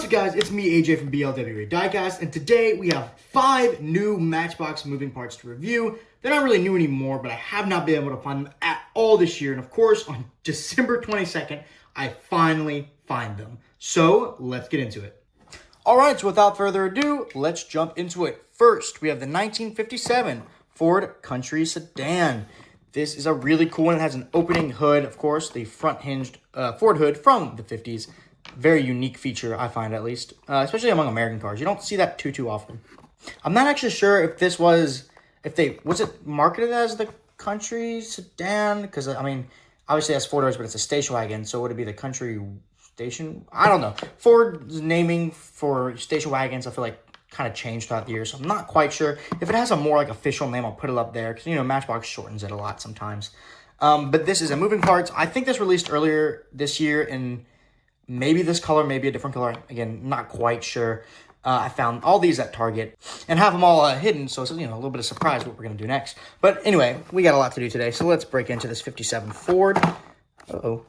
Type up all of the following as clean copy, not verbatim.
up guys, it's me AJ from BLWA Diecast, and today we have 5 new Matchbox moving parts to review. They're not really new anymore, but I have not been able to find them at all this year, and of course on December 22nd, I finally find them. So let's get into it. Alright, so without further ado, let's jump into it. First, we have the 1957 Ford Country Sedan. This is a really cool one. It has an opening hood, of course, the front hinged Ford hood from the 50s. Very unique feature, I find, at least, especially among American cars. You don't see that too often. I'm not actually sure if this was, was it marketed as the Country Sedan? Because, I mean, obviously it has 4 doors, but it's a station wagon, so would it be the Country Station? I don't know. Ford's naming for station wagons, I feel like, kind of changed throughout the years, so I'm not quite sure. If it has a more, like, official name, I'll put it up there, because, you know, Matchbox shortens it a lot sometimes. But this is a moving parts. I think this released earlier this year in maybe this color, maybe a different color. Again, not quite sure. I found all these at Target and have them all hidden, so it's, you know, a little bit of surprise what we're going to do next. But anyway, we got a lot to do today, so let's break into this 57 Ford. Uh-oh.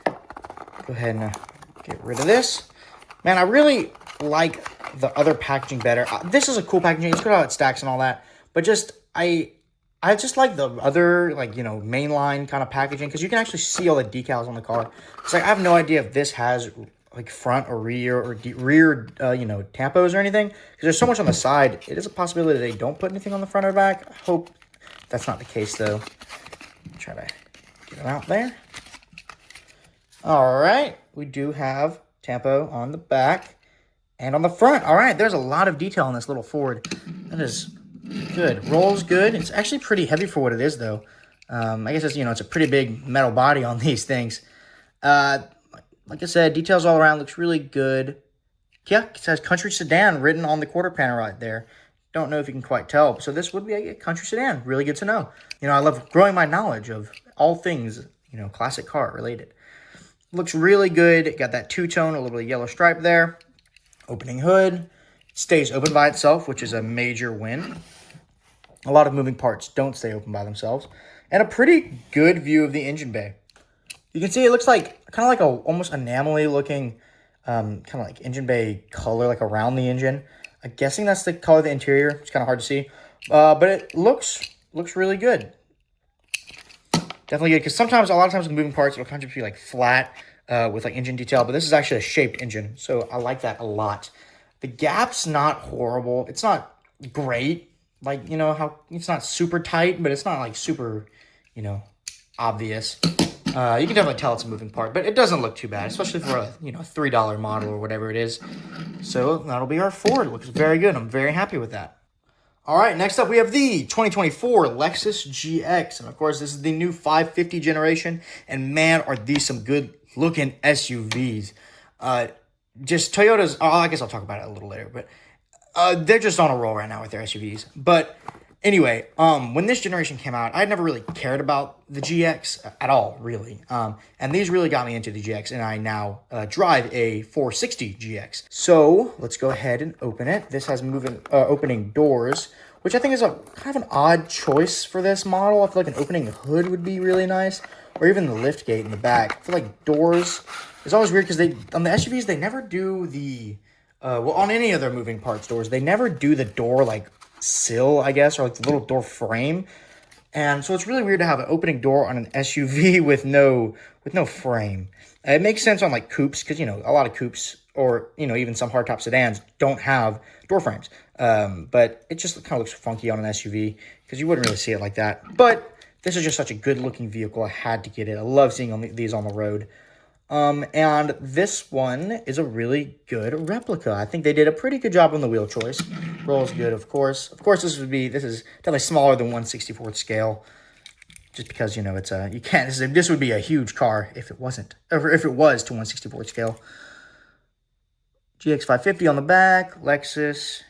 Go ahead and get rid of this. Man, I really like the other packaging better. This is a cool packaging. It's good how it stacks and all that, but just, I just like the other, like, you know, mainline kind of packaging, because you can actually see all the decals on the car. It's like, I have no idea if this has, like, front or rear or rear, you know, tampos or anything, because there's so much on the side. It is a possibility they don't put anything on the front or back. I hope that's not the case, though. Try to get it out there. All right, we do have tampo on the back and on the front. All right, there's a lot of detail on this little Ford. That is good. Rolls good. It's actually pretty heavy for what it is, though. I guess it's, you know, it's a pretty big metal body on these things. Like I said, details all around. Looks really good. Yeah, it says Country Sedan written on the quarter panel right there. Don't know if you can quite tell. So this would be a Country Sedan. Really good to know. You know, I love growing my knowledge of all things, you know, classic car related. Looks really good. Got that two-tone, a little bit of yellow stripe there. Opening hood. Stays open by itself, which is a major win. A lot of moving parts don't stay open by themselves. And a pretty good view of the engine bay. You can see it looks like kind of like a almost enamel-y looking kind of like engine bay color, like around the engine. I'm guessing that's the color of the interior. It's kind of hard to see. But it looks really good. Definitely good, because a lot of times with moving parts, it'll kind of be like flat with like engine detail. But this is actually a shaped engine, so I like that a lot. The gap's not horrible. It's not great. Like, you know, how it's not super tight, but it's not like super, you know, obvious. You can definitely tell it's a moving part, but it doesn't look too bad, especially for a, you know, $3 model or whatever it is. So that'll be our Ford. It looks very good. I'm very happy with that. All right, next up we have the 2024 Lexus GX. And of course, this is the new 550 generation. And man, are these some good looking SUVs. Just Toyotas, I guess I'll talk about it a little later, but they're just on a roll right now with their SUVs. But anyway, when this generation came out, I had never really cared about the GX at all, really. And these really got me into the GX, and I now drive a 460 GX. So let's go ahead and open it. This has opening doors, which I think is a kind of an odd choice for this model. I feel like an opening hood would be really nice, or even the lift gate in the back. I feel like doors is always weird, because on the SUVs, they never do the, well, on any of their moving parts doors, they never do the door, like, sill, I guess, or like the little door frame. And so it's really weird to have an opening door on an SUV with no frame. It makes sense on like coupes, because, you know, a lot of coupes, or, you know, even some hardtop sedans don't have door frames. But it just kind of looks funky on an SUV, because you wouldn't really see it like that. But this is just such a good looking vehicle. I had to get it. I love seeing these on the road. And this one is a really good replica. I think they did a pretty good job on the wheel choice. Rolls good, of course. Of course, this is definitely smaller than 1/64th scale, just because, you know, it's a, you can't, this would be a huge car if it wasn't, or if it was to 1/64th scale. GX 550 on the back, Lexus.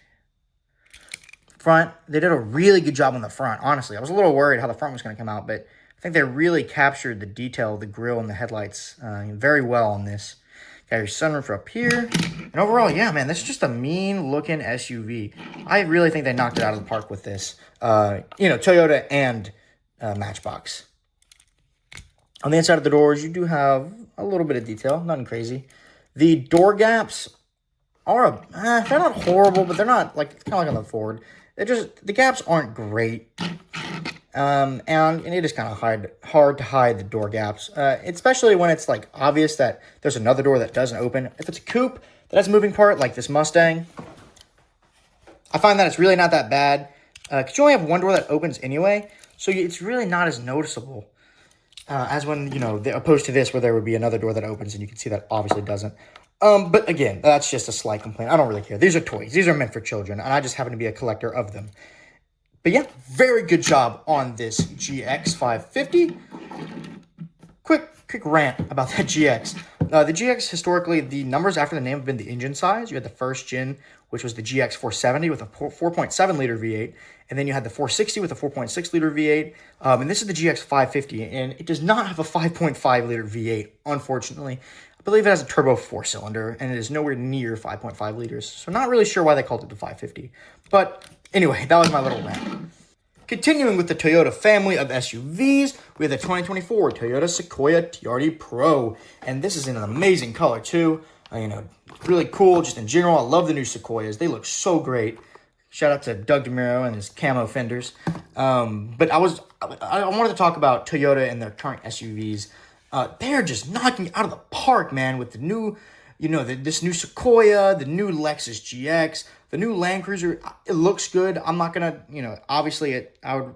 Front, they did a really good job on the front, honestly. I was a little worried how the front was going to come out, but I think they really captured the detail of the grille and the headlights very well on this. Got your sunroof up here. And overall, yeah, man, this is just a mean-looking SUV. I really think they knocked it out of the park with this. You know, Toyota and Matchbox. On the inside of the doors, you do have a little bit of detail, nothing crazy. The door gaps are, they're not horrible, but they're not like, kind of like on the Ford. They're just, the gaps aren't great. And it is kind of hard to hide the door gaps, especially when it's like obvious that there's another door that doesn't open. If it's a coupe that has a moving part like this Mustang, I find that it's really not that bad, because you only have one door that opens anyway, so it's really not as noticeable as when, you know, opposed to this where there would be another door that opens and you can see that obviously doesn't. But again, that's just a slight complaint. I don't really care. These are toys. These are meant for children, and I just happen to be a collector of them. But yeah, very good job on this GX 550. Quick rant about that GX. The GX, historically, the numbers after the name have been the engine size. You had the first gen, which was the GX 470 with a 4.7 liter V8. And then you had the 460 with a 4.6 liter V8. And this is the GX 550, and it does not have a 5.5 liter V8, unfortunately. I believe it has a turbo 4-cylinder, and it is nowhere near 5.5 liters. So not really sure why they called it the 550. But anyway, that was my little rant. Continuing with the Toyota family of SUVs, we have the 2024 Toyota Sequoia TRD Pro. And this is in an amazing color too. You know, really cool just in general. I love the new Sequoias. They look so great. Shout out to Doug DeMuro and his camo fenders. But I wanted to talk about Toyota and their current SUVs. They're just knocking it out of the park, man, with the new, you know, this new Sequoia, the new Lexus GX, the new Land Cruiser. It looks good. I'm not going to, you know, obviously I would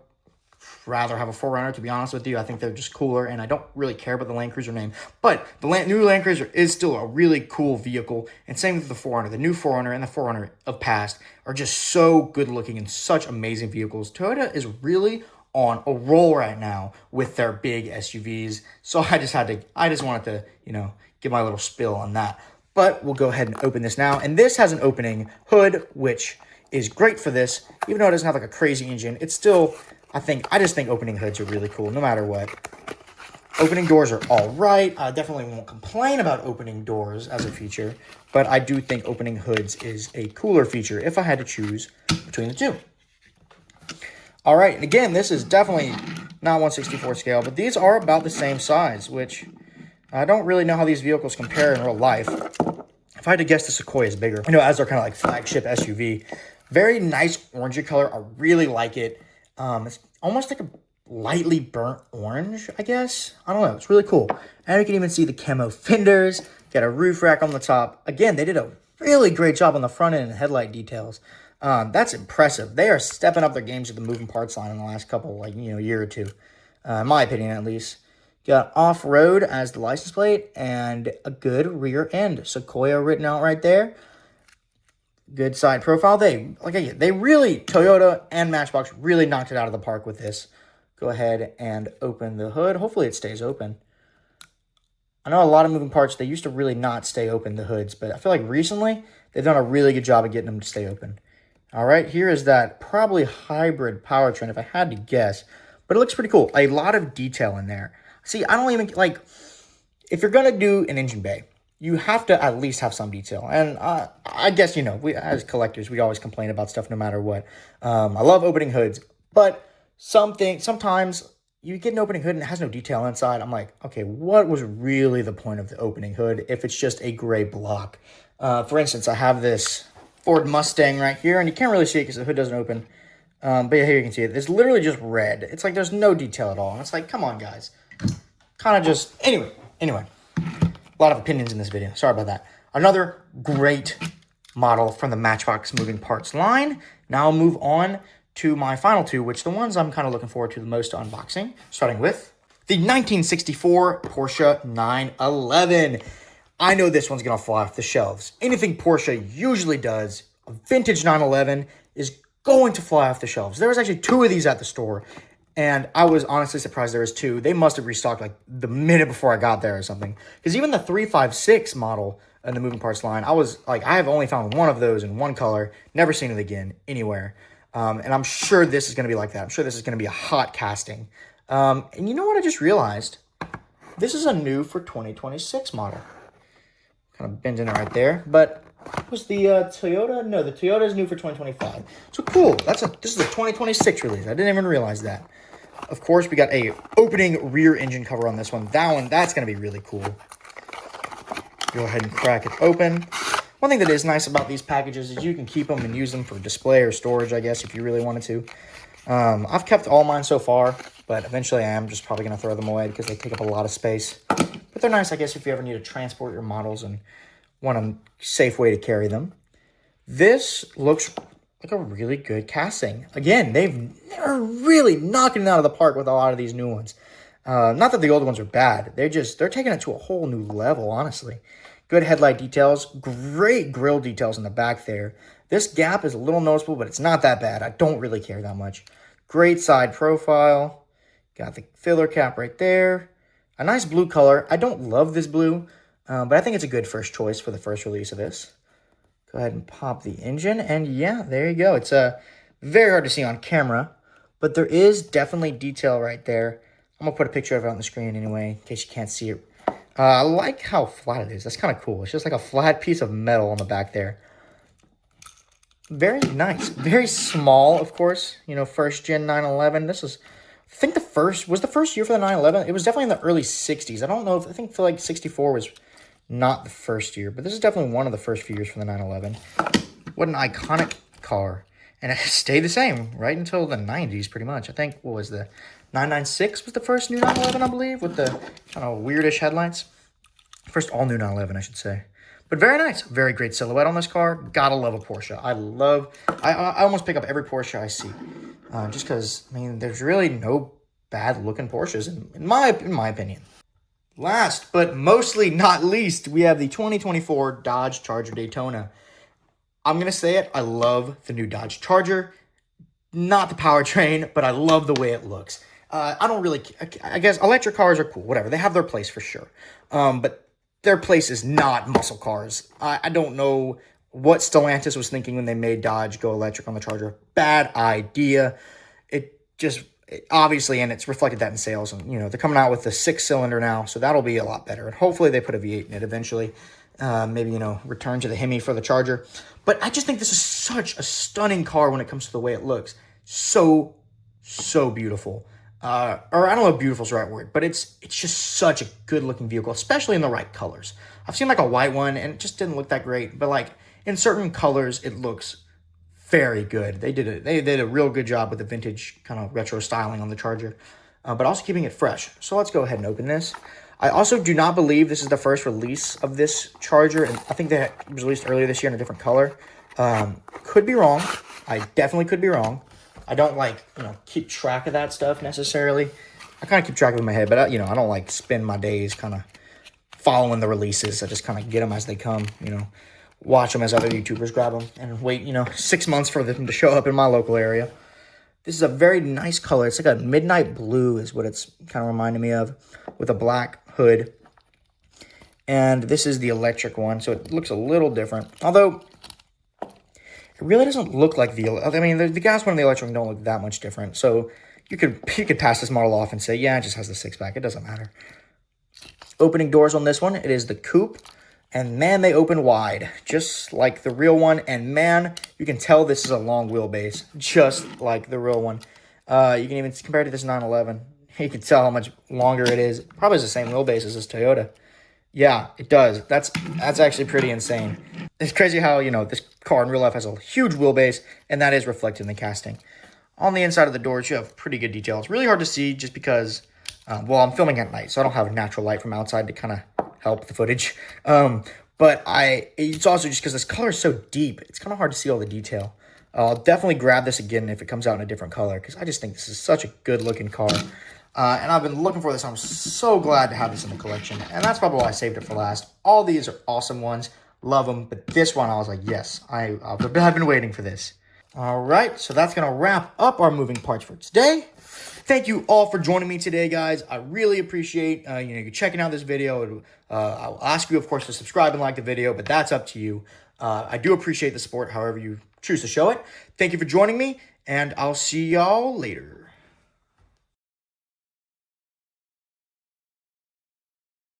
rather have a 4Runner, to be honest with you. I think they're just cooler, and I don't really care about the Land Cruiser name. But the new Land Cruiser is still a really cool vehicle, and same with the 4Runner. The new 4Runner and the 4Runner of past are just so good looking and such amazing vehicles. Toyota is really on a roll right now with their big SUVs. So I just wanted to, you know, give my little spill on that. But we'll go ahead and open this now. And this has an opening hood, which is great for this. Even though it doesn't have like a crazy engine, it's still, I just think opening hoods are really cool no matter what. Opening doors are all right. I definitely won't complain about opening doors as a feature, but I do think opening hoods is a cooler feature if I had to choose between the two. All right, and again, this is definitely not 1/64 scale, but these are about the same size, which I don't really know how these vehicles compare in real life. If I had to guess, the Sequoia is bigger, you know, as their kind of like flagship SUV. Very nice orangey color. I really like it. It's almost like a lightly burnt orange, I guess. I don't know. It's really cool. And you can even see the camo fenders. Got a roof rack on the top. Again, they did a really great job on the front end and headlight details. That's impressive. They are stepping up their games with the moving parts line in the last couple, like, you know, year or two. In my opinion, at least. Got off-road as the license plate and a good rear end. Sequoia written out right there. Good side profile. Toyota and Matchbox really knocked it out of the park with this. Go ahead and open the hood. Hopefully it stays open. I know a lot of moving parts, they used to really not stay open, the hoods, but I feel like recently they've done a really good job of getting them to stay open. All right, here is that probably hybrid powertrain if I had to guess, but it looks pretty cool. A lot of detail in there. See, I don't even, like, if you're going to do an engine bay, you have to at least have some detail. And I guess, you know, we as collectors, we always complain about stuff no matter what. I love opening hoods, but sometimes you get an opening hood and it has no detail inside. I'm like, okay, what was really the point of the opening hood if it's just a gray block? For instance, I have this Ford Mustang right here, and you can't really see it because the hood doesn't open. But yeah, here you can see it. It's literally just red. It's like there's no detail at all. And it's like, come on, guys. Kind of just, anyway. A lot of opinions in this video. Sorry about that. Another great model from the Matchbox Moving Parts line. Now I'll move on to my final two, which the ones I'm kind of looking forward to the most to unboxing. Starting with the 1964 Porsche 911. I know this one's going to fly off the shelves. Anything Porsche usually does, a vintage 911 is going to fly off the shelves. There was actually two of these at the store, and I was honestly surprised there was two. They must have restocked like the minute before I got there or something. Because even the 356 model in the moving parts line, I was like, I have only found one of those in one color. Never seen it again anywhere. And I'm sure this is going to be like that. I'm sure this is going to be a hot casting. And you know what I just realized? This is a new for 2026 model. Kind of bends in right there. But was the Toyota? No, the Toyota is new for 2025. So cool. This is a 2026 release. I didn't even realize that. Of course, we got a opening rear engine cover on this one. That's going to be really cool. Go ahead and crack it open. One thing that is nice about these packages is you can keep them and use them for display or storage, I guess, if you really wanted to. I've kept all mine so far, but eventually I am just probably going to throw them away because they take up a lot of space. But they're nice, I guess, if you ever need to transport your models and want a safe way to carry them. This looks like a really good casting. Again, they're really knocking it out of the park with a lot of these new ones. Not that the old ones are bad. They're taking it to a whole new level, honestly. Good headlight details. Great grille details in the back there. This gap is a little noticeable, but it's not that bad. I don't really care that much. Great side profile. Got the filler cap right there. A nice blue color. I don't love this blue, but I think it's a good first choice for the first release of this. Go ahead and pop the engine, and yeah, there you go. It's very hard to see on camera, but there is definitely detail right there. I'm going to put a picture of it on the screen anyway, in case you can't see it. I like how flat it is. That's kind of cool. It's just like a flat piece of metal on the back there. Very nice. Very small, of course. You know, first gen 911. This is, I think the first year for the 911. It was definitely in the early 60s. I don't know if, I feel like 64 was not the first year, but this is definitely one of the first few years for the 911. What an iconic car. And it stayed the same right until the 90s, pretty much. I think, what was the 996 was the first new 911, I believe, with the kind of weirdish headlights. First all-new 911, I should say. But very nice. Very great silhouette on this car. Gotta love a Porsche. I almost pick up every Porsche I see. Just because, I mean, there's really no bad-looking Porsches, in my opinion. Last, but mostly not least, we have the 2024 Dodge Charger Daytona. I'm going to say it. I love the new Dodge Charger. Not the powertrain, but I love the way it looks. I guess electric cars are cool, whatever. They have their place for sure. But their place is not muscle cars. I don't know what Stellantis was thinking when they made Dodge go electric on the Charger. Bad idea. Obviously, and it's reflected that in sales. And, you know, they're coming out with the 6-cylinder now, so that'll be a lot better. And hopefully they put a V8 in it eventually. Maybe, you know, return to the Hemi for the Charger. But I just think this is such a stunning car when it comes to the way it looks. So beautiful. Or I don't know if beautiful is the right word, but it's just such a good-looking vehicle, especially in the right colors. I've seen, like, a white one, and it just didn't look that great. But, like, in certain colors, it looks very good. They did a real good job with the vintage kind of retro styling on the Charger, but also keeping it fresh. So let's go ahead and open this. I also do not believe this is the first release of this Charger, and I think that it was released earlier this year in a different color. Could be wrong. I definitely could be wrong. I don't keep track of that stuff necessarily. I kind of keep track of it in my head, but I don't like spend my days kind of following the releases. I just kind of get them as they come, watch them as other YouTubers grab them, and wait, 6 months for them to show up in my local area. This is a very nice color. It's like a midnight blue is what it's kind of reminding me of, with a black hood. And this is the electric one, so it looks a little different. Although, it really doesn't look like the gas one and the electric one don't look that much different. So, you could pass this model off and say, yeah, it just has the 6-pack. It doesn't matter. Opening doors on this one, it is the coupe. And man, they open wide, just like the real one. And man, you can tell this is a long wheelbase, just like the real one. You can even compare it to this 911. You can tell how much longer it is. Probably is the same wheelbase as this Toyota. Yeah, it does. That's actually pretty insane. It's crazy how, this car in real life has a huge wheelbase, and that is reflected in the casting. On the inside of the doors, you have pretty good detail. It's really hard to see just because, I'm filming at night, so I don't have natural light from outside to kind of help the footage. But it's also just because this color is so deep, it's kind of hard to see all the detail. I'll definitely grab this again if it comes out in a different color, because I just think this is such a good looking car. And I've been looking for this. I'm so glad to have this in the collection. And that's probably why I saved it for last. All these are awesome ones. Love them. But this one, I was like, yes, I've been waiting for this. All right, so that's going to wrap up our moving parts for today. Thank you all for joining me today, guys. I really appreciate you checking out this video. I'll ask you, of course, to subscribe and like the video, but that's up to you. I do appreciate the support, however you choose to show it. Thank you for joining me, and I'll see y'all later.